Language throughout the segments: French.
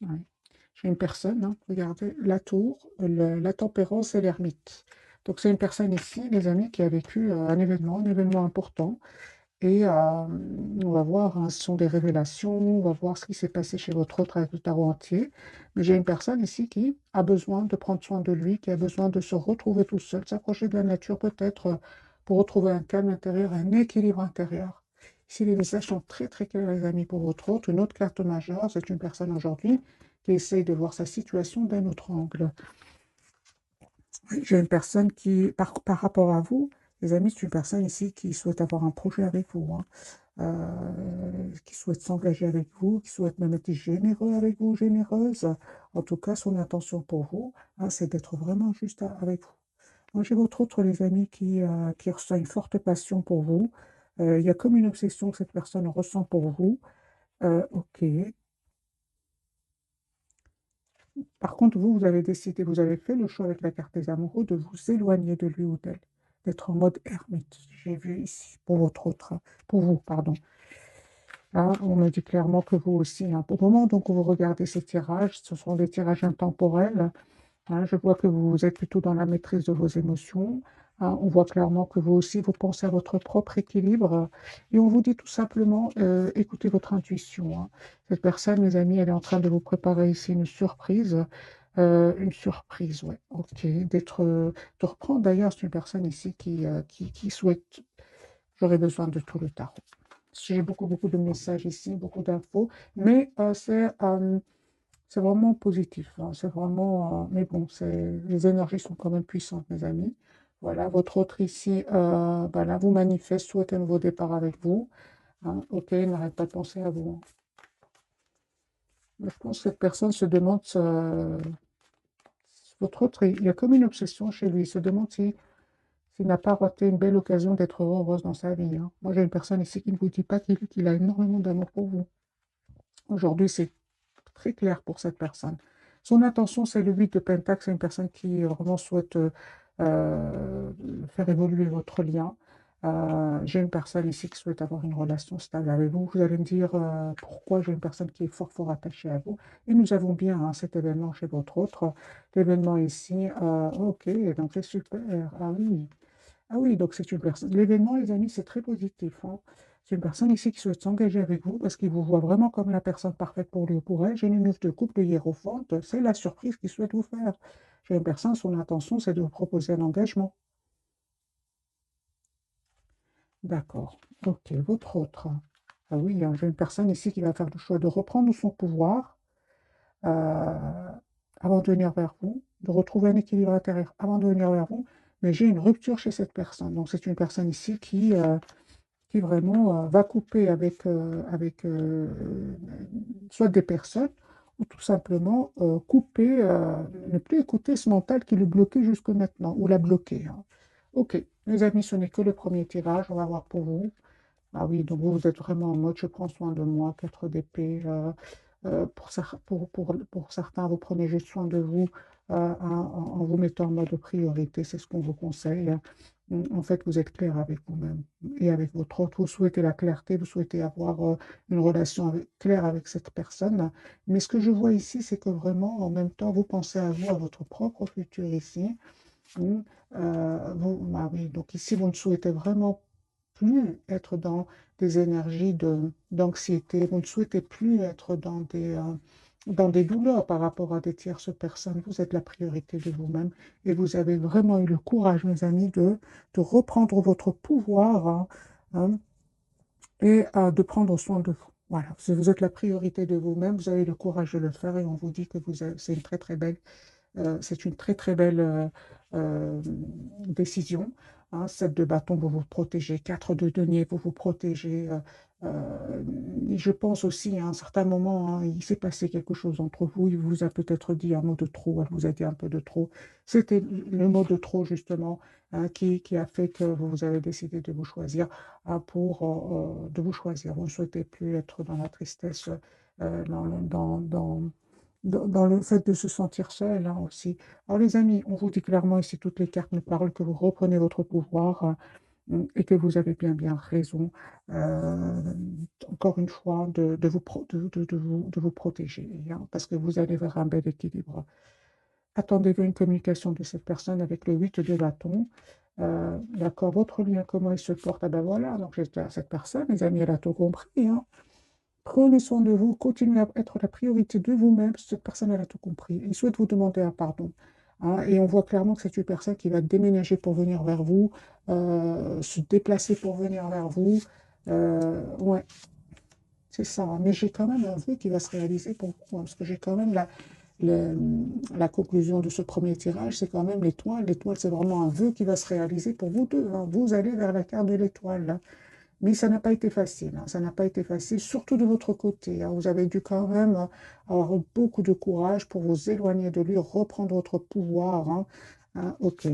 Ouais. J'ai une personne, hein, regardez, la tour, la tempérance et l'ermite. Donc c'est une personne ici, les amis, qui a vécu un événement important. Et on va voir, hein, ce sont des révélations, on va voir ce qui s'est passé chez votre autre avec le tarot entier. Mais j'ai une personne ici qui a besoin de prendre soin de lui, qui a besoin de se retrouver tout seul, s'approcher de la nature peut-être pour retrouver un calme intérieur, un équilibre intérieur. Ici, les messages sont très très clairs, les amis, pour votre autre. Une autre carte majeure, c'est une personne aujourd'hui qui essaye de voir sa situation d'un autre angle. Oui, j'ai une personne qui, par rapport à vous, les amis, c'est une personne ici qui souhaite avoir un projet avec vous, hein, qui souhaite s'engager avec vous, qui souhaite même être généreux avec vous, généreuse. En tout cas, son intention pour vous, hein, c'est d'être vraiment juste avec vous. Moi, j'ai votre autre, les amis, qui ressent une forte passion pour vous. Il y a comme une obsession que cette personne ressent pour vous. Ok. Par contre, vous avez décidé, vous avez fait le choix avec la carte des amoureux de vous éloigner de lui ou d'elle, d'être en mode ermite. J'ai vu ici pour votre autre, pour vous, pardon. Là, on me dit clairement que vous aussi, hein. Au moment donc où vous regardez ces tirages, ce sont des tirages intemporels, hein. Je vois que vous êtes plutôt dans la maîtrise de vos émotions, hein. On voit clairement que vous aussi, vous pensez à votre propre équilibre. Et on vous dit tout simplement, écoutez votre intuition, hein. Cette personne, mes amis, elle est en train de vous préparer ici une surprise, ouais, ok, de reprendre. D'ailleurs, c'est une personne ici qui souhaite, j'aurais besoin de tout le tarot. J'ai beaucoup, beaucoup de messages ici, beaucoup d'infos, mais c'est vraiment positif, hein. C'est vraiment, mais bon, les énergies sont quand même puissantes, mes amis. Voilà, votre autre ici, bah là, vous manifeste, souhaite un nouveau départ avec vous, hein. Ok, n'arrête pas de penser à vous, hein. Mais je pense que cette personne se demande, votre autre, il y a comme une obsession chez lui. Il se demande s'il n'a pas raté une belle occasion d'être heureuse dans sa vie, hein. Moi, j'ai une personne ici qui ne vous dit pas qu'il a énormément d'amour pour vous. Aujourd'hui, c'est très clair pour cette personne. Son intention, c'est le 8 de Pentacle. C'est une personne qui vraiment souhaite euh, faire évoluer votre lien. J'ai une personne ici qui souhaite avoir une relation stable avec vous. Vous allez me dire pourquoi j'ai une personne qui est fort, fort attachée à vous. Et nous avons bien, hein, cet événement chez votre autre. L'événement ici, ok, donc c'est super. Ah oui. Ah oui, donc c'est une personne. L'événement, les amis, c'est très positif, hein. C'est une personne ici qui souhaite s'engager avec vous parce qu'il vous voit vraiment comme la personne parfaite pour lui ou pour elle. J'ai une neuf de couple, le hiérophante, c'est la surprise qu'il souhaite vous faire. J'ai une personne, son intention, c'est de vous proposer un engagement. D'accord. Ok, votre autre. Ah oui, hein, j'ai une personne ici qui va faire le choix de reprendre son pouvoir euh, avant de venir vers vous, de retrouver un équilibre intérieur avant de venir vers vous. Mais j'ai une rupture chez cette personne. Donc c'est une personne ici qui vraiment va couper avec soit des personnes ou tout simplement couper, ne plus écouter ce mental qui le bloquait jusque maintenant ou l'a bloqué, hein. Ok, mes amis, ce n'est que le premier tirage, on va voir pour vous. Ah oui, donc vous, vous êtes vraiment en mode je prends soin de moi, 4 d'épée. Pour certains, vous prenez juste soin de vous en vous mettant en mode priorité, c'est ce qu'on vous conseille, hein. En fait, vous êtes clair avec vous-même et avec votre autre. Vous souhaitez la clarté, vous souhaitez avoir une relation claire avec cette personne. Mais ce que je vois ici, c'est que vraiment, en même temps, vous pensez à vous, à votre propre futur ici. Mm. Ah oui, donc ici, vous ne souhaitez vraiment plus être dans des énergies d'anxiété, vous ne souhaitez plus être dans des douleurs par rapport à des tierces personnes. Vous êtes la priorité de vous-même et vous avez vraiment eu le courage, mes amis, de reprendre votre pouvoir, hein, et de prendre soin de vous. Voilà, si vous êtes la priorité de vous-même, vous avez le courage de le faire et on vous dit que c'est une très très belle c'est une très très belle décision, hein. 7 de bâton, vous vous protégez. 4 de denier, vous vous protégez. Et je pense aussi, à un certain moment, hein, il s'est passé quelque chose entre vous. Il vous a peut-être dit un mot de trop. Elle vous a dit un peu de trop. C'était le mot de trop, justement, hein, qui a fait que vous avez décidé de vous choisir, de vous choisir. Vous ne souhaitez plus être dans la tristesse, dans le fait de se sentir seul, hein, aussi. Alors les amis, on vous dit clairement ici, toutes les cartes nous parlent que vous reprenez votre pouvoir, et que vous avez bien raison, encore une fois, de vous, de vous protéger, hein, parce que vous allez vers un bel équilibre. Attendez-vous une communication de cette personne avec le 8 de bâton. D'accord, votre lien, comment il se porte? Ah ben voilà, donc j'étais à cette personne, les amis, elle a tout compris, hein. Prenez soin de vous, continuez à être la priorité de vous-même. Cette personne, elle a tout compris. Il souhaite vous demander un pardon, hein. Et on voit clairement que c'est une personne qui va déménager pour venir vers vous, se déplacer pour venir vers vous. Ouais, c'est ça, hein. Mais j'ai quand même un vœu qui va se réaliser pour vous, hein, parce que j'ai quand même la, la conclusion de ce premier tirage, c'est quand même l'étoile. L'étoile, c'est vraiment un vœu qui va se réaliser pour vous deux, hein. Vous allez vers la carte de l'étoile, là. Mais ça n'a pas été facile, hein. Ça n'a pas été facile, surtout de votre côté, hein. Vous avez dû quand même avoir beaucoup de courage pour vous éloigner de lui, reprendre votre pouvoir, hein. Ok.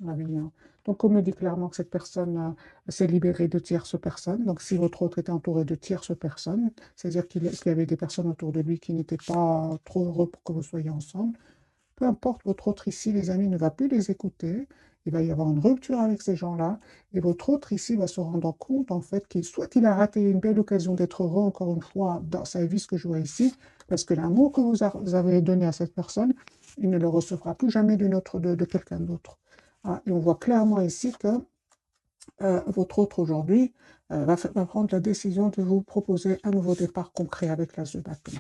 Ah oui, hein. Donc, on me dit clairement que cette personne s'est libérée de tierces personnes. Donc, si votre autre était entouré de tierces personnes, c'est-à-dire qu'il y avait des personnes autour de lui qui n'étaient pas trop heureux pour que vous soyez ensemble, peu importe, votre autre ici, les amis, ne va plus les écouter. Il va y avoir une rupture avec ces gens-là. Et votre autre ici va se rendre compte, en fait, qu'il soit il a raté une belle occasion d'être heureux, encore une fois, dans sa vie, ce que je vois ici, parce que l'amour que vous avez donné à cette personne, il ne le recevra plus jamais de quelqu'un d'autre. Et on voit clairement ici que votre autre aujourd'hui va prendre la décision de vous proposer un nouveau départ concret avec l'as de bâton.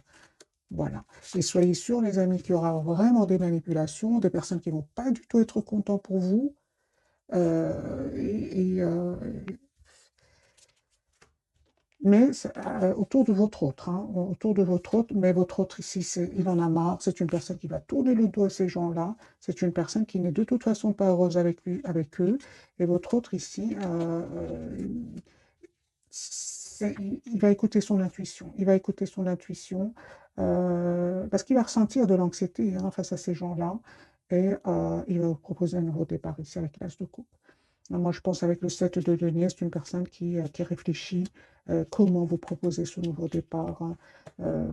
Voilà. Et soyez sûrs, les amis, qu'il y aura vraiment des manipulations, des personnes qui ne vont pas du tout être contents pour vous. Et, mais autour de votre autre, hein, autour de votre autre, mais votre autre ici, il en a marre, c'est une personne qui va tourner le dos à ces gens-là, c'est une personne qui n'est de toute façon pas heureuse avec lui, avec eux, et votre autre ici, il va écouter son intuition, il va écouter son intuition, parce qu'il va ressentir de l'anxiété, hein, face à ces gens-là, et il va vous proposer un nouveau départ ici avec l'as de coupe. Moi, je pense avec le 7 de denier, c'est une personne qui réfléchit comment vous proposer ce nouveau départ, hein.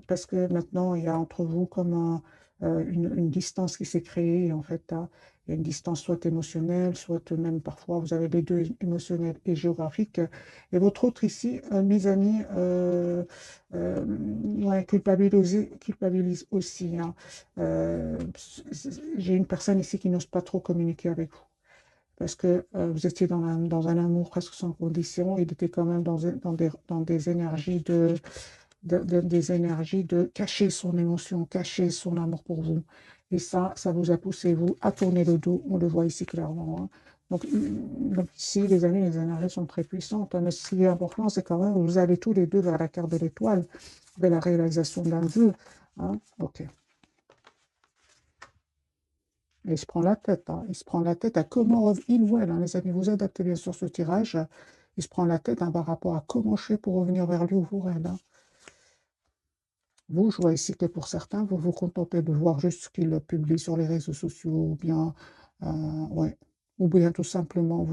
Parce que maintenant, il y a entre vous comme une distance qui s'est créée, en fait, hein. Il y a une distance soit émotionnelle, soit même parfois, vous avez les deux, émotionnels et géographiques. Et votre autre ici, mes amis, ouais, culpabilise aussi, hein. Euh, j'ai une personne ici qui n'ose pas trop communiquer avec vous parce que vous étiez dans un amour presque sans condition. Il était quand même dans des énergies des énergies de cacher son émotion, cacher son amour pour vous. Et ça vous a poussé, vous, à tourner le dos. On le voit ici clairement, hein. Donc ici, les amis, les énergies sont très puissantes, hein. Mais ce qui est important, c'est quand même que vous allez tous les deux vers la carte de l'étoile, vers la réalisation d'un vœu, hein. Ok. Et il se prend la tête, hein. Il se prend la tête à comment il ou elle, hein, les amis, vous adaptez bien sûr ce tirage. Il se prend la tête, hein, par rapport à comment je fais pour revenir vers lui ou pour elle, hein. Vous, je vois ici que pour certains, vous vous contentez de voir juste ce qu'il publie sur les réseaux sociaux, ou bien, ouais, ou bien tout simplement,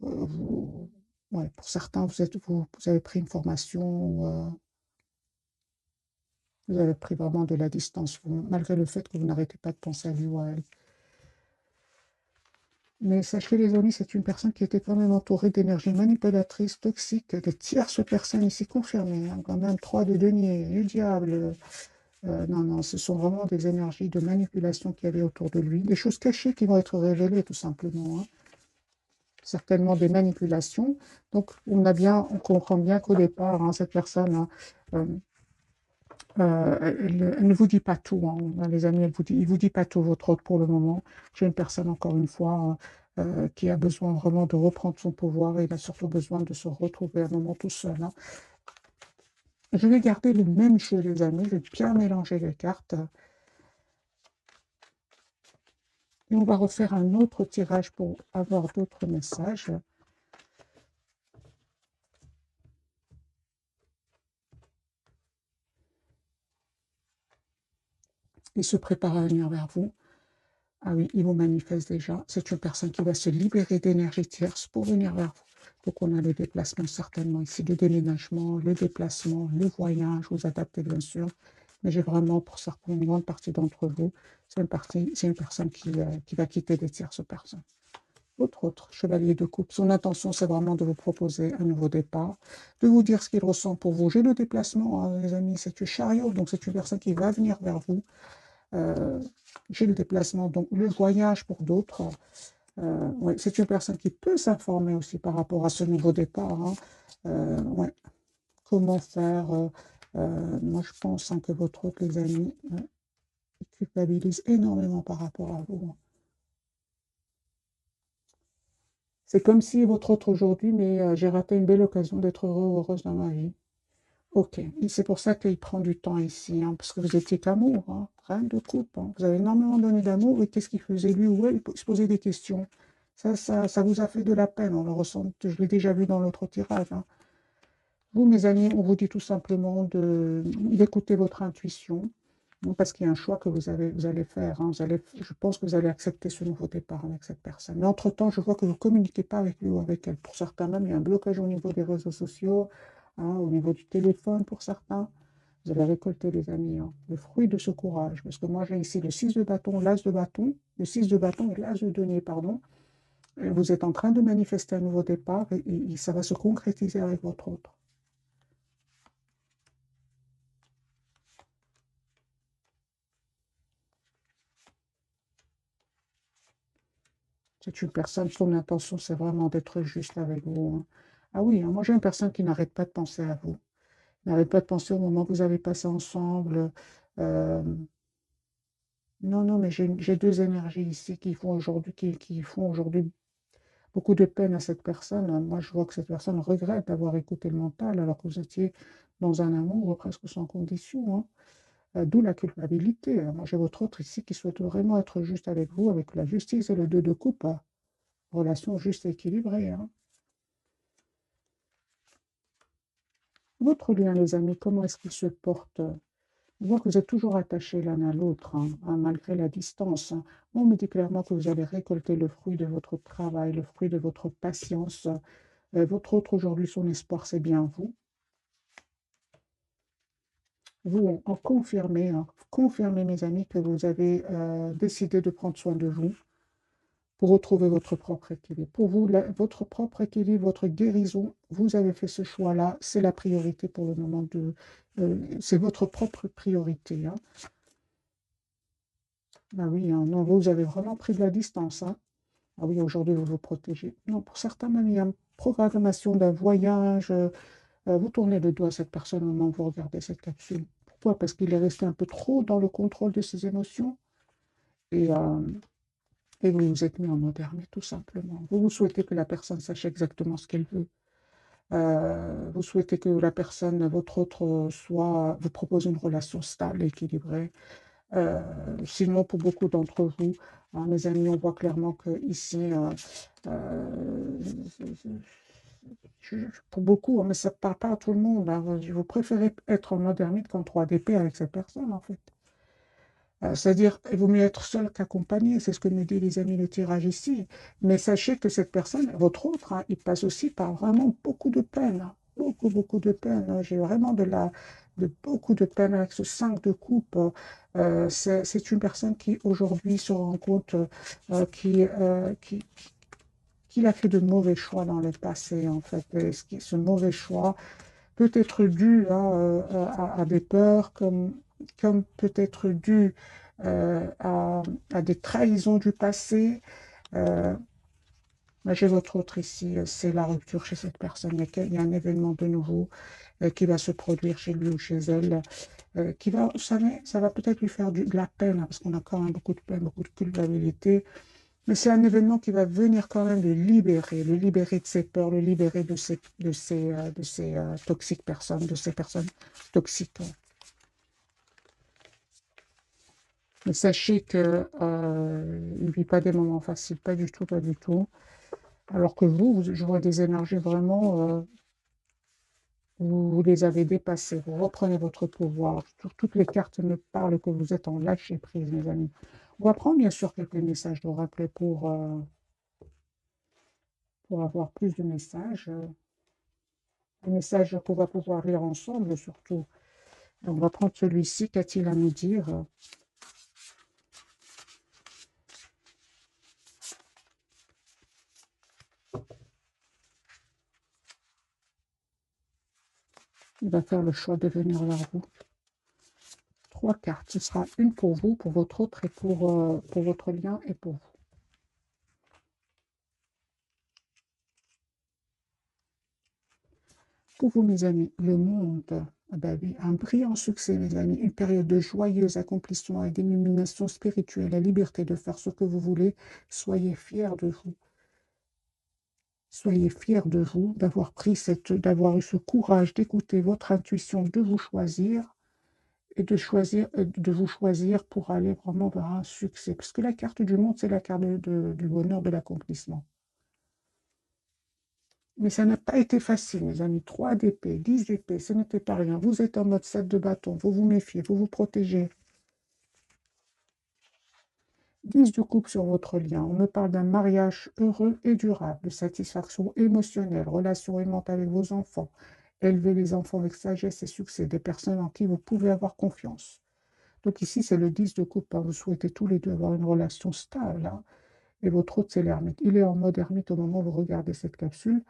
ouais, pour certains, vous avez pris une formation, vous avez pris vraiment de la distance, malgré le fait que vous n'arrêtez pas de penser à lui ou à elle. Mais sachez, les amis, c'est une personne qui était quand même entourée d'énergie manipulatrice, toxique, de tierces personnes ici confirmées, hein, quand même, 3 de denier, du diable. Non, non, ce sont vraiment des énergies de manipulation qu'il y avait autour de lui, des choses cachées qui vont être révélées, tout simplement, hein. Certainement des manipulations. Donc, on comprend bien qu'au départ, hein, cette personne, hein, euh, elle ne vous dit pas tout, hein, les amis, il vous dit pas tout, votre hôte, pour le moment. J'ai une personne, encore une fois, qui a besoin vraiment de reprendre son pouvoir, et il a surtout besoin de se retrouver un moment tout seul, hein. Je vais garder le même jeu, les amis, je vais bien mélanger les cartes, et on va refaire un autre tirage pour avoir d'autres messages. Il se prépare à venir vers vous. Ah oui, il vous manifeste déjà. C'est une personne qui va se libérer d'énergie tierce pour venir vers vous. Donc, on a le déplacement certainement ici, le déménagement, le déplacement, le voyage, vous adaptez bien sûr. Mais j'ai vraiment, pour certaines, une grande partie d'entre vous, c'est une personne qui va quitter des tierces personnes. Votre autre chevalier de coupe, son intention, c'est vraiment de vous proposer un nouveau départ, de vous dire ce qu'il ressent pour vous. J'ai le déplacement, hein, les amis, c'est un chariot, donc c'est une personne qui va venir vers vous. Euh, j'ai le déplacement, donc le voyage pour d'autres. Ouais, c'est une personne qui peut s'informer aussi par rapport à ce nouveau départ, hein. Ouais, comment faire. Moi, je pense, hein, que votre autre, les amis, il culpabilise énormément par rapport à vous, hein. C'est comme si votre autre aujourd'hui, mais j'ai raté une belle occasion d'être heureux ou heureuse dans ma vie. Ok, et c'est pour ça qu'il prend du temps ici, hein, parce que vous étiez qu'amour, hein, rien de couple, hein. Vous avez énormément donné d'amour, et qu'est-ce qu'il faisait lui ou elle? Il se posait des questions. Ça vous a fait de la peine, on le ressent, je l'ai déjà vu dans l'autre tirage, hein. Vous, mes amis, on vous dit tout simplement d'écouter votre intuition, parce qu'il y a un choix que vous allez faire, hein. Je pense que vous allez accepter ce nouveau départ avec cette personne. Mais entre-temps, je vois que vous ne communiquez pas avec lui ou avec elle. Pour certains même, il y a un blocage au niveau des réseaux sociaux, hein, au niveau du téléphone pour certains. Vous allez récolter, les amis, hein, le fruit de ce courage. Parce que moi, j'ai ici le 6 de bâton, l'as de bâton, le 6 de bâton et l'as de denier, pardon. Et vous êtes en train de manifester un nouveau départ et ça va se concrétiser avec votre autre. C'est une personne, son intention, c'est vraiment d'être juste avec vous, hein. Ah oui, hein, moi j'ai une personne qui n'arrête pas de penser à vous, n'arrête pas de penser au moment que vous avez passé ensemble. Euh, non, non, mais j'ai deux énergies ici qui font aujourd'hui beaucoup de peine à cette personne. Moi, je vois que cette personne regrette d'avoir écouté le mental alors que vous étiez dans un amour presque sans condition, hein. D'où la culpabilité. Moi, j'ai votre autre ici qui souhaite vraiment être juste avec vous, avec la justice et le deux de coupe, hein. Relation juste et équilibrée, hein. Votre lien, les amis, comment est-ce qu'il se porte? Je vois que vous êtes toujours attachés l'un à l'autre, hein, malgré la distance, hein. On me dit clairement que vous allez récolter le fruit de votre travail, le fruit de votre patience. Votre autre aujourd'hui, son espoir, c'est bien vous. Vous en confirmez, hein, confirmez, mes amis, que vous avez décidé de prendre soin de vous pour retrouver votre propre équilibre. Pour vous, votre propre équilibre, votre guérison, vous avez fait ce choix-là, c'est la priorité pour le moment c'est votre propre priorité, hein. Ah oui, hein, non, vous avez vraiment pris de la distance, hein. Ah oui, aujourd'hui, vous vous protégez. Non, pour certains, même, il y a une programmation d'un voyage. Vous tournez le dos à cette personne au moment où vous regardez cette capsule. Pourquoi? Parce qu'il est resté un peu trop dans le contrôle de ses émotions et, euh, et vous vous êtes mis en mode ermite, tout simplement. Vous souhaitez que la personne sache exactement ce qu'elle veut. Vous souhaitez que la personne, votre autre, vous propose une relation stable, équilibrée. Euh, Sinon, pour beaucoup d'entre vous, hein, mes amis, on voit clairement que ici, euh, pour beaucoup, hein, mais ça ne parle pas à tout le monde, hein, vous préférez être en mode ermite qu'en 3DP avec cette personne, en fait. C'est-à-dire, il vaut mieux être seul qu'accompagné, c'est ce que nous dit les amis le tirage ici. Mais sachez que cette personne, votre autre, hein, il passe aussi par vraiment beaucoup de peine, hein. Beaucoup, beaucoup de peine, hein. J'ai vraiment de beaucoup de peine avec ce 5 de coupe. C'est une personne qui aujourd'hui se rend compte qu'il a fait de mauvais choix dans le passé, en fait. Et ce mauvais choix peut être dû, hein, à des peurs, comme peut être dû à des trahisons du passé. Euh, J'ai votre autre ici, c'est la rupture chez cette personne. Il y a un événement de nouveau qui va se produire chez lui ou chez elle, qui va, vous savez, ça va peut-être lui faire de la peine, hein, parce qu'on a quand même beaucoup de peine, beaucoup de culpabilité. Mais c'est un événement qui va venir quand même le libérer de ses peurs, le libérer de ces toxiques personnes, de ces personnes toxiques, hein. Mais sachez que il ne vit pas des moments faciles, pas du tout, pas du tout. Alors que je vois des énergies vraiment, vous les avez dépassées, vous reprenez votre pouvoir. Toutes les cartes me parlent que vous êtes en lâcher prise, mes amis. On va prendre bien sûr quelques messages d'oracle pour avoir plus de messages. Des messages qu'on va pouvoir lire ensemble, surtout. On va prendre celui-ci. Qu'a-t-il à nous dire? il va faire le choix de venir vers vous. 3 cartes. Ce sera une pour vous, pour votre autre et pour votre lien et pour vous. Pour vous, mes amis, le monde, ah ben oui, un brillant succès, mes amis, une période de joyeux accomplissement et d'illumination spirituelle, la liberté de faire ce que vous voulez. Soyez fiers de vous. Soyez fiers de vous, d'avoir eu ce courage d'écouter votre intuition, de vous choisir et de vous choisir pour aller vraiment vers un succès. Parce que la carte du monde, c'est la carte du bonheur, de l'accomplissement. Mais ça n'a pas été facile, mes amis. 3 d'épée, 10 d'épée, ce n'était pas rien. Vous êtes en mode 7 de bâton, vous vous méfiez, vous vous protégez. 10 de coupe sur votre lien. On me parle d'un mariage heureux et durable, de satisfaction émotionnelle, relation aimante avec vos enfants. Élevez les enfants avec sagesse et succès, des personnes en qui vous pouvez avoir confiance. Donc ici, c'est le 10 de coupe. Vous souhaitez tous les deux avoir une relation stable, hein. Et votre autre, c'est l'ermite. Il est en mode ermite au moment où vous regardez cette capsule.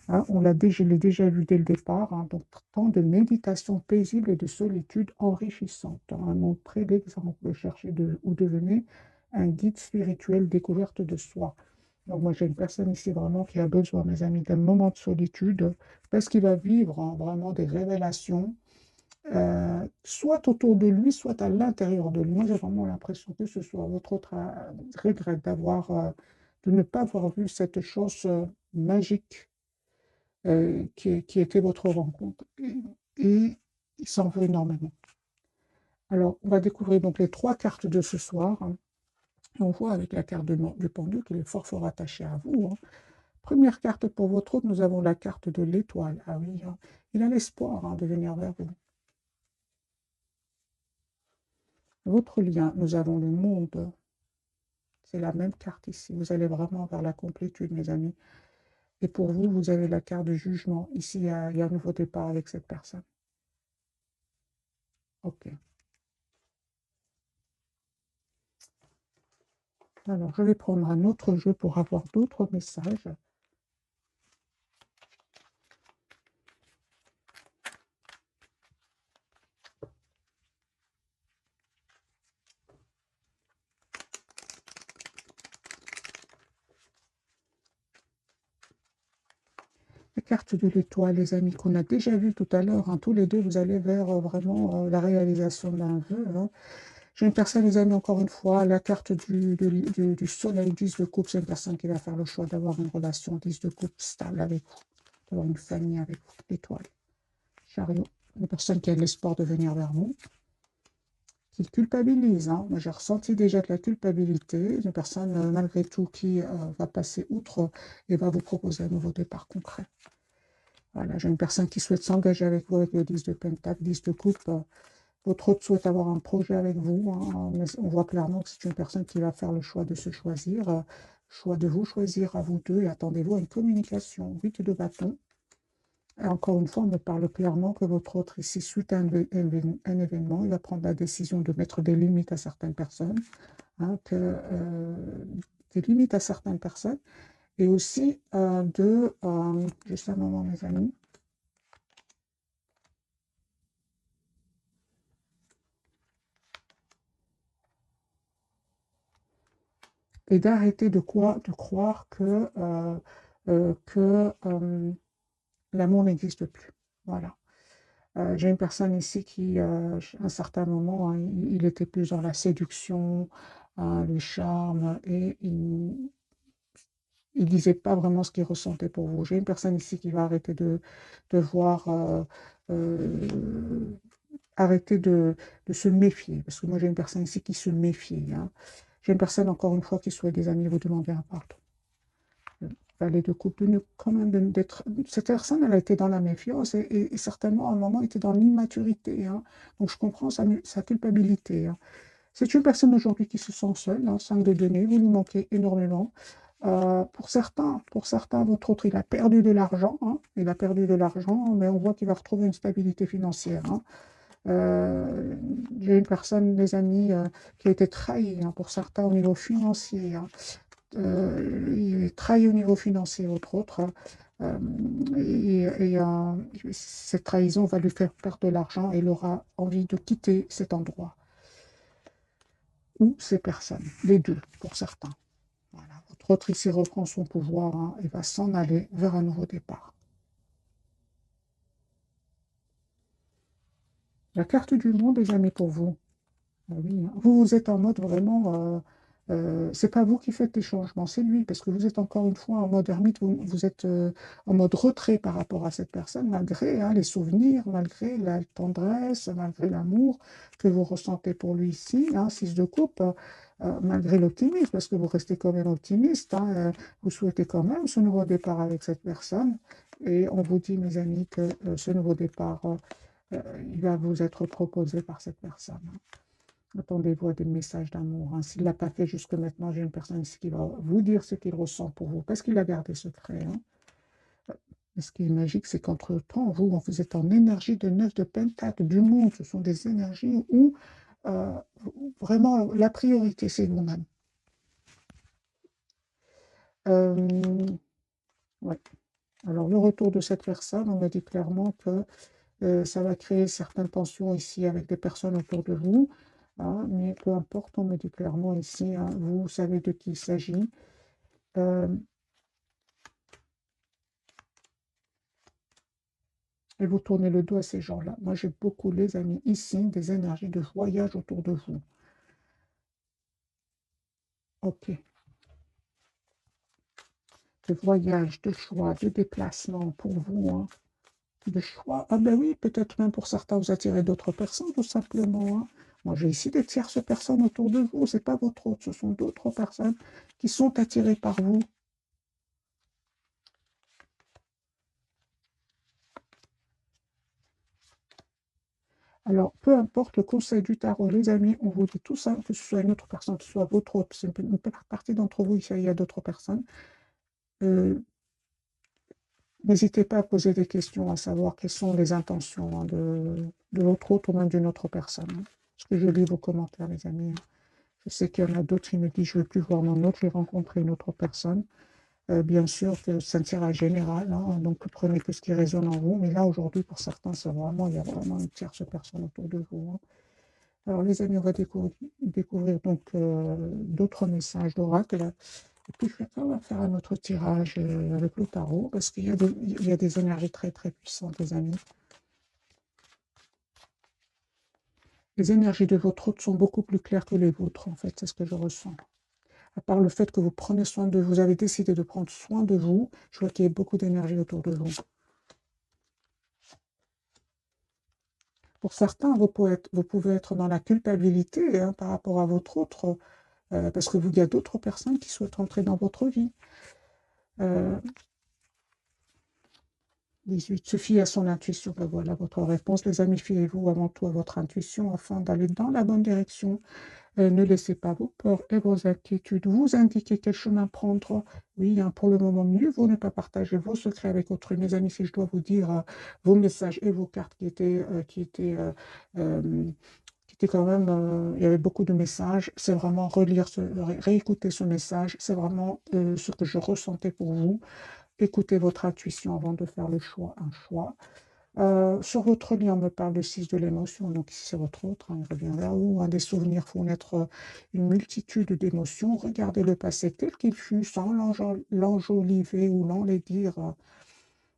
Hein, je l'ai déjà vu dès le départ. Hein, donc, temps de méditation paisible et de solitude enrichissante. Hein, montrez l'exemple. Cherchez ou devenez un guide spirituel découverte de soi. Donc, moi, j'ai une personne ici vraiment qui a besoin, mes amis, d'un moment de solitude parce qu'il va vivre hein, vraiment des révélations soit autour de lui, soit à l'intérieur de lui. Moi, j'ai vraiment l'impression que ce soit votre autre regrette de ne pas avoir vu cette chose magique qui était votre rencontre. Et il s'en veut énormément. Alors, on va découvrir donc les 3 cartes de ce soir, hein. Et on voit avec la carte du pendu qu'il est fort fort attaché à vous, hein. Première carte pour votre autre, nous avons la carte de l'étoile. Ah oui, hein. Il a l'espoir hein, de venir vers vous. Votre lien, nous avons le monde. C'est la même carte ici. Vous allez vraiment vers la complétude, mes amis. Et pour vous, vous avez la carte de jugement. Ici, il y a un nouveau départ avec cette personne. OK. Alors, je vais prendre un autre jeu pour avoir d'autres messages. La carte de l'étoile, les amis, qu'on a déjà vu tout à l'heure. Hein, tous les deux, vous allez vers vraiment la réalisation d'un vœu. Hein. J'ai une personne, les amis, encore une fois, la carte du soleil, 10 de coupe, c'est une personne qui va faire le choix d'avoir une relation 10 de coupe stable avec vous, d'avoir une famille avec vous, l'étoile. Chariot, une personne qui a l'espoir de venir vers vous, qui culpabilise. Hein. Moi, j'ai ressenti déjà de la culpabilité, une personne, malgré tout, qui va passer outre et va vous proposer un nouveau départ concret. Voilà, j'ai une personne qui souhaite s'engager avec vous avec le 10 de pentacle, 10 de coupe. Votre autre souhaite avoir un projet avec vous. Hein, mais on voit clairement que c'est une personne qui va faire le choix de se choisir, choix de vous choisir à vous deux et attendez-vous à une communication. 8 de bâton. Et encore une fois, on me parle clairement que votre autre, ici, suite à un événement, il va prendre la décision de mettre des limites à certaines personnes, hein, des limites à certaines personnes, et aussi juste un moment, mes amis, et d'arrêter de croire que l'amour n'existe plus. Voilà. J'ai une personne ici qui, à un certain moment, hein, il était plus dans la séduction, hein, le charme, et il disait pas vraiment ce qu'il ressentait pour vous. J'ai une personne ici qui va arrêter de voir, arrêter de se méfier, parce que moi j'ai une personne ici qui se méfie. Hein. J'ai une personne, encore une fois, qui souhaite des amis, vous demander un pardon. Valet de coupe, quand même d'être. Cette personne, elle a été dans la méfiance et certainement à un moment était dans l'immaturité. Hein. Donc je comprends sa culpabilité. Hein. C'est une personne aujourd'hui qui se sent seule, hein, 5 de denier, vous lui manquez énormément. Pour certains, votre autre, il a perdu de l'argent, hein, il a perdu de l'argent, mais on voit qu'il va retrouver une stabilité financière. Hein. J'ai une personne, des amis, qui a été trahie, hein, pour certains au niveau financier. Hein. Il est trahi au niveau financier, autre. Euh, cette trahison va lui faire perdre de l'argent et il aura envie de quitter cet endroit ou ces personnes, les deux pour certains. Voilà. Votre autre ici reprend son pouvoir, hein, et va s'en aller vers un nouveau départ. La carte du monde, les amis, pour vous. Ah oui, hein. Vous êtes en mode vraiment, c'est pas vous qui faites les changements, c'est lui, parce que vous êtes encore une fois en mode ermite, vous êtes en mode retrait par rapport à cette personne, malgré hein, les souvenirs, malgré la tendresse, malgré l'amour que vous ressentez pour lui ici, hein, 6 de coupe, malgré l'optimisme, parce que vous restez quand même optimiste, hein, vous souhaitez quand même ce nouveau départ avec cette personne, et on vous dit, mes amis, que ce nouveau départ, il va vous être proposé par cette personne. Attendez-vous à des messages d'amour, hein. S'il ne l'a pas fait jusque maintenant, j'ai une personne ici qui va vous dire ce qu'il ressent pour vous, parce qu'il a gardé secret, hein. Et ce qui est magique, c'est qu'entre-temps, vous êtes en énergie de 9 de pentacle du monde. Ce sont des énergies où euh, vraiment la priorité, c'est vous-même. Euh, ouais. Alors, le retour de cette personne, on me dit clairement que ça va créer certaines tensions ici avec des personnes autour de vous, hein, mais peu importe, on me dit clairement ici, hein, vous savez de qui il s'agit. Euh, et vous tournez le dos à ces gens-là. Moi, j'ai beaucoup, les amis, ici, des énergies de voyage autour de vous. Ok. De voyage, de choix, de déplacement pour vous, hein. De choix. Ah ben oui, peut-être même pour certains, vous attirez d'autres personnes, tout simplement, hein. Moi, j'ai ici des tierces personnes autour de vous. C'est pas votre autre, ce sont d'autres personnes qui sont attirées par vous. Alors, peu importe le conseil du tarot, les amis, on vous dit tout ça, que ce soit une autre personne, que ce soit votre autre, c'est une partie d'entre vous, il y a d'autres personnes. Euh, N'hésitez pas à poser des questions, à savoir quelles sont les intentions hein, de l'autre ou même d'une autre personne, hein. Parce que je lis vos commentaires, les amis, hein. Je sais qu'il y en a d'autres qui me disent, je ne veux plus voir mon autre, je vais rencontrer une autre personne. Bien sûr que c'est un tirage général, hein, donc prenez que ce qui résonne en vous. Mais là, aujourd'hui, pour certains, c'est vraiment, il y a vraiment une tierce personne autour de vous, hein. Alors, les amis, on va découvrir donc d'autres messages d'oracle. Et puis, on va faire un autre tirage avec le tarot, parce il y a des énergies très, très puissantes, les amis. Les énergies de votre hôte sont beaucoup plus claires que les vôtres, en fait, c'est ce que je ressens. À part le fait que vous prenez soin de vous, avez décidé de prendre soin de vous, je vois qu'il y a beaucoup d'énergie autour de vous. Pour certains, vous pouvez être dans la culpabilité hein, par rapport à votre autre, parce que il y a d'autres personnes qui souhaitent entrer dans votre vie. Euh, 18, se fier à son intuition. Ben voilà votre réponse. Les amis, fiez-vous avant tout à votre intuition afin d'aller dans la bonne direction. Ne laissez pas vos peurs et vos inquiétudes vous indiquer quel chemin prendre. Oui, hein, pour le moment, mieux vaut ne pas partager vos secrets avec autrui. Mes amis, si je dois vous dire vos messages et vos cartes qui étaient quand même, il y avait beaucoup de messages. C'est vraiment réécouter ce message. C'est vraiment ce que je ressentais pour vous. Écoutez votre intuition avant de faire le choix, un choix. Sur votre lien, on me parle de 6 de l'émotion, donc ici c'est votre autre, hein, il revient vers vous, hein, des souvenirs font naître une multitude d'émotions. Regardez le passé tel qu'il fut, sans l'enjoliver ou l'enlaidir.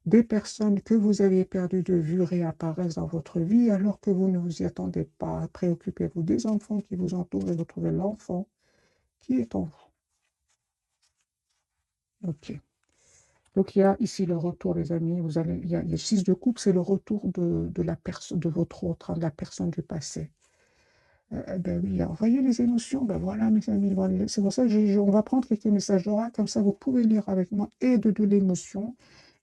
Des personnes que vous avez perdues de vue réapparaissent dans votre vie alors que vous ne vous y attendez pas. Préoccupez-vous des enfants qui vous entourent et retrouvez l'enfant qui est en vous. Ok. Donc il y a ici le retour, les amis. Il y a 6 de coupe, c'est le retour de la personne, de votre autre, hein, de la personne du passé. Ben oui, envoyez les émotions. Ben voilà, mes amis. Voilà. C'est pour ça on va prendre quelques messages d'oracle, comme ça vous pouvez lire avec moi et de l'émotion.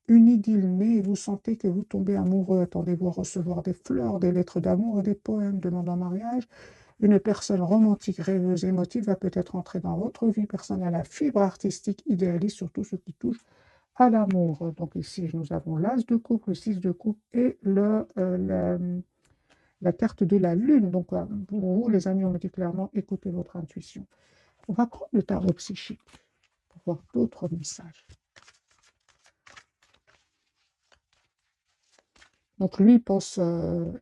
Une idylle naît et vous sentez que vous tombez amoureux. Attendez-vous à recevoir des fleurs, des lettres d'amour et des poèmes demandant mariage. Une personne romantique, rêveuse, émotive va peut-être entrer dans votre vie personnelle. La fibre artistique idéaliste, surtout ce qui touche à l'amour. Donc ici, nous avons l'as de coupe, le 6 de coupe et la carte de la lune. Donc pour vous, les amis, on me dit clairement, écoutez votre intuition. On va prendre le tarot psychique pour voir d'autres messages. Donc lui, il pense,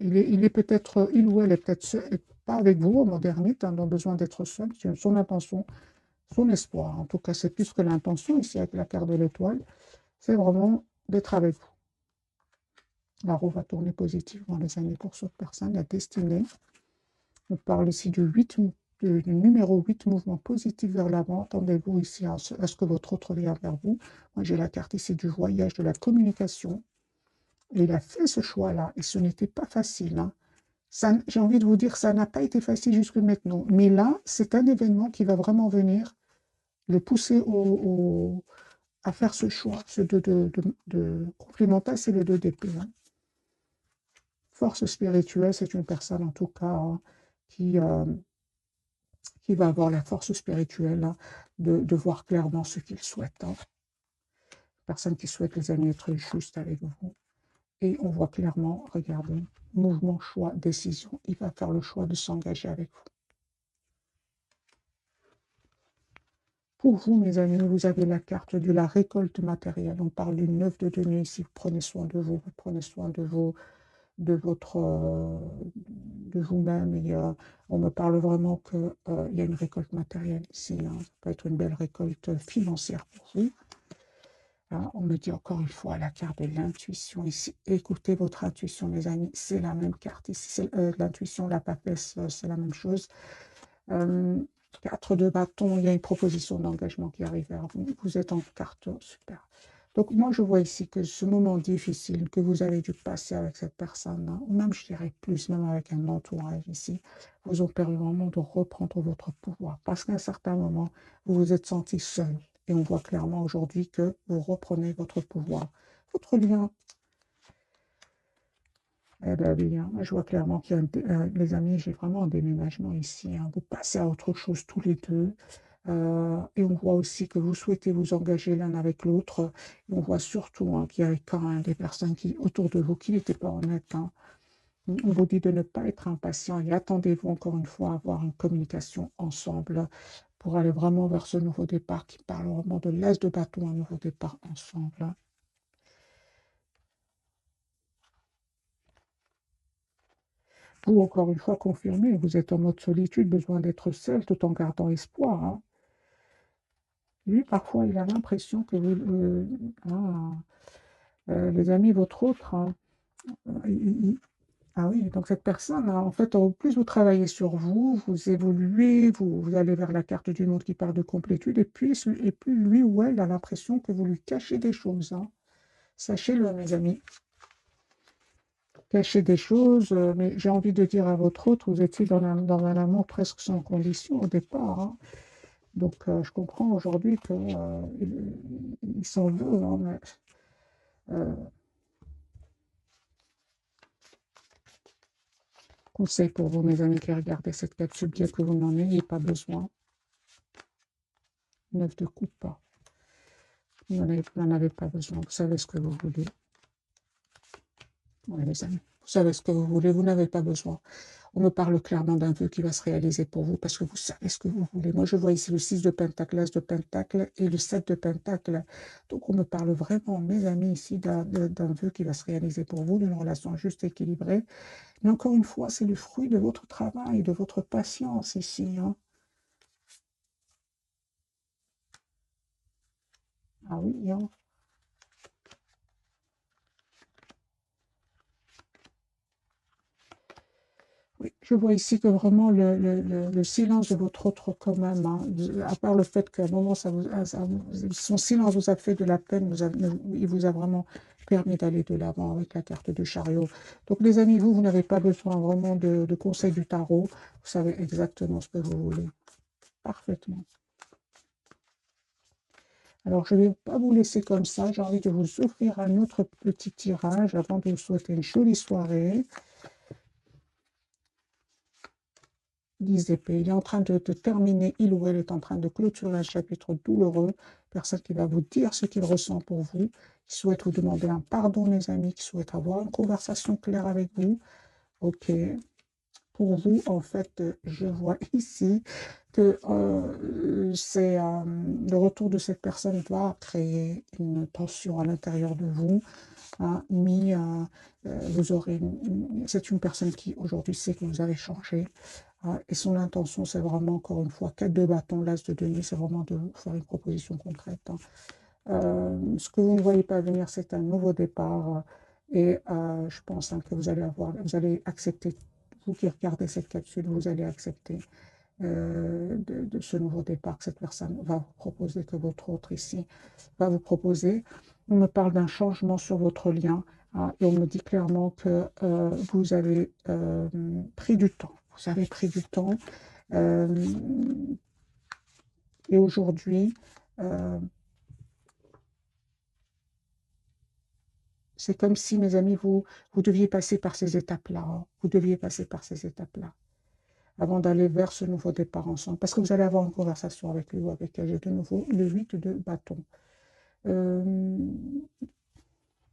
il est peut-être, il ou elle est peut-être pas avec vous, en mode ermite, hein, dans besoin d'être seul. C'est son intention, son espoir. En tout cas, c'est plus que l'intention ici avec la carte de l'étoile. C'est vraiment d'être avec vous. La roue va tourner positivement, les amis, pour cette personne, la destinée. On parle ici du numéro 8, mouvement positif vers l'avant. Attendez-vous ici à ce que votre autre vienne vers vous. Moi, j'ai la carte ici du voyage, de la communication. Et il a fait ce choix-là. Et ce n'était pas facile, hein. J'ai envie de vous dire, ça n'a pas été facile jusque maintenant. Mais là, c'est un événement qui va vraiment venir le pousser à faire ce choix. Ce de complémentaire, c'est le 2 d'épée, hein. Force spirituelle, c'est une personne en tout cas, hein, qui, qui va avoir la force spirituelle, hein, de voir clairement ce qu'il souhaite, hein. Personne qui souhaite, les amis, être juste avec vous. Et on voit clairement, regardez, mouvement, choix, décision. Il va faire le choix de s'engager avec vous. Pour vous, mes amis, vous avez la carte de la récolte matérielle. On parle du 9 de denier ici. Vous prenez soin de vous, vous prenez soin de de vous-même. Et on me parle vraiment qu'il y a une récolte matérielle ici, hein. Ça peut être une belle récolte financière pour vous. Hein, on me dit encore une fois la carte de l'intuition ici. Écoutez votre intuition, mes amis. C'est la même carte ici. L'intuition, la papesse, c'est la même chose. 4 de bâton, il y a une proposition d'engagement qui arrive vers vous. Vous êtes en carte, super. Donc moi, je vois ici que ce moment difficile que vous avez dû passer avec cette personne, hein, ou même je dirais plus, même avec un entourage ici, vous ont permis vraiment de reprendre votre pouvoir. Parce qu'à un certain moment, vous vous êtes senti seul. Et on voit clairement aujourd'hui que vous reprenez votre pouvoir. Votre lien. Eh bien, oui, hein, je vois clairement qu'il y a, les amis, j'ai vraiment un déménagement ici, hein. Vous passez à autre chose tous les deux. Et on voit aussi que vous souhaitez vous engager l'un avec l'autre. On voit surtout, hein, qu'il y avait quand même des personnes autour de vous qui n'étaient pas honnêtes, hein. On vous dit de ne pas être impatient et attendez-vous encore une fois à avoir une communication ensemble pour aller vraiment vers ce nouveau départ qui parle vraiment de l'as de bâton, un nouveau départ ensemble. Vous, encore une fois, confirmez, vous êtes en mode solitude, besoin d'être seul tout en gardant espoir, hein. Lui, parfois, il a l'impression que vous, les amis, votre autre, hein, ah oui, donc cette personne, hein, en fait, au plus vous travaillez sur vous, vous évoluez, vous allez vers la carte du monde qui parle de complétude, et plus lui ou elle a l'impression que vous lui cachez des choses, hein. Sachez-le, mes amis, cachez des choses, mais j'ai envie de dire à votre autre, vous étiez dans un amour presque sans condition au départ, hein. Donc, je comprends aujourd'hui qu'il il s'en veut, hein, mais, euh, conseil pour vous, mes amis qui regardez cette capsule, bien que vous n'en ayez pas besoin. 9 de coupe. Vous n'en avez pas besoin. Vous savez ce que vous voulez. Oui, les amis. Vous savez ce que vous voulez. Vous n'avez pas besoin. On me parle clairement d'un vœu qui va se réaliser pour vous parce que vous savez ce que vous voulez. Moi, je vois ici le 6 de pentacle, l'as de pentacle et le 7 de pentacle. Donc, on me parle vraiment, mes amis, ici d'un vœu qui va se réaliser pour vous, d'une relation juste équilibrée. Mais encore une fois, c'est le fruit de votre travail, de votre patience ici, hein. Ah oui, hein. Oui, je vois ici que vraiment le silence de votre autre quand même, hein, à part le fait qu'à un moment, son silence vous a fait de la peine, il vous a vraiment permis d'aller de l'avant avec la carte de chariot. Donc les amis, vous n'avez pas besoin vraiment de conseils du tarot, vous savez exactement ce que vous voulez, parfaitement. Alors je ne vais pas vous laisser comme ça, j'ai envie de vous offrir un autre petit tirage avant de vous souhaiter une jolie soirée. 10 épées. Il est en train de terminer, il ou elle est en train de clôturer un chapitre douloureux. Personne qui va vous dire ce qu'il ressent pour vous, qui souhaite vous demander un pardon, mes amis, qui souhaite avoir une conversation claire avec vous. Ok. Pour vous, en fait, je vois ici que le retour de cette personne va créer une tension à l'intérieur de vous. hein, vous aurez c'est une personne qui aujourd'hui sait que vous avez changé, hein, et son intention, c'est vraiment, encore une fois, 4 de bâton, l'as de denier, c'est vraiment de vous faire une proposition concrète, hein. Ce que vous ne voyez pas venir, c'est un nouveau départ, et je pense, hein, que vous allez accepter, vous qui regardez cette capsule, vous allez accepter de ce nouveau départ que cette personne va vous proposer, que votre autre ici va vous proposer. On me parle d'un changement sur votre lien, hein, et on me dit clairement que vous avez pris du temps. Vous avez pris du temps, euh, et aujourd'hui, euh, c'est comme si, mes amis, vous deviez passer par ces étapes-là, hein. Vous deviez passer par ces étapes-là avant d'aller vers ce nouveau départ ensemble. Parce que vous allez avoir une conversation avec lui ou avec elle. J'ai de nouveau le 8 de bâton. Euh,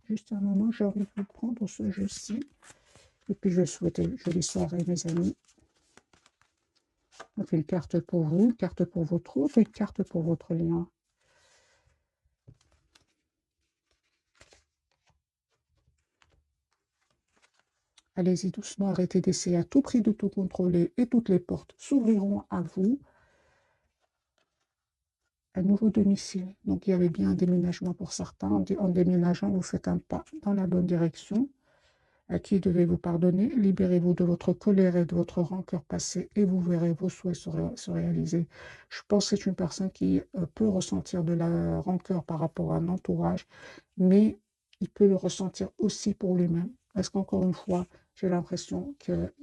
Juste un moment, j'ai envie de vous prendre ce jeu-ci. Et puis, je souhaite une jolie soirée, mes amis. On fait une carte pour vous, une carte pour votre autre, une carte pour votre lien. Allez-y doucement, arrêtez d'essayer à tout prix de tout contrôler et toutes les portes s'ouvriront à vous. Un nouveau domicile. Donc, il y avait bien un déménagement pour certains. En déménageant, vous faites un pas dans la bonne direction. À qui devez-vous pardonner? Libérez-vous de votre colère et de votre rancœur passée et vous verrez vos souhaits se réaliser. Je pense que c'est une personne qui peut ressentir de la rancœur par rapport à un entourage, mais il peut le ressentir aussi pour lui-même. Parce qu'encore une fois, j'ai l'impression qu'il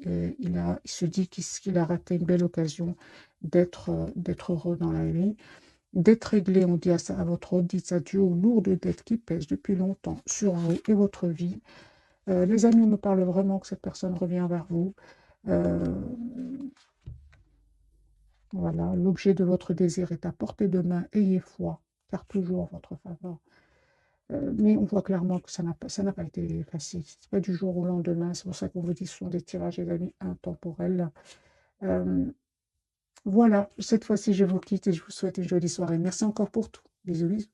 se dit qu'il a raté une belle occasion d'être heureux dans la vie, d'être réglé. On dit à votre autre, dites adieu aux lourdes dettes qui pèsent depuis longtemps sur vous et votre vie. Les amis me parlent vraiment que cette personne revient vers vous. Euh, voilà, l'objet de votre désir est à portée de main. Ayez foi, car toujours en votre faveur. Mais on voit clairement que ça n'a pas été facile. Ce n'est pas du jour au lendemain. C'est pour ça qu'on vous dit que ce sont des tirages, les amis, intemporels. Euh, voilà, cette fois-ci, je vous quitte et je vous souhaite une jolie soirée. Merci encore pour tout. Bisous, bisous.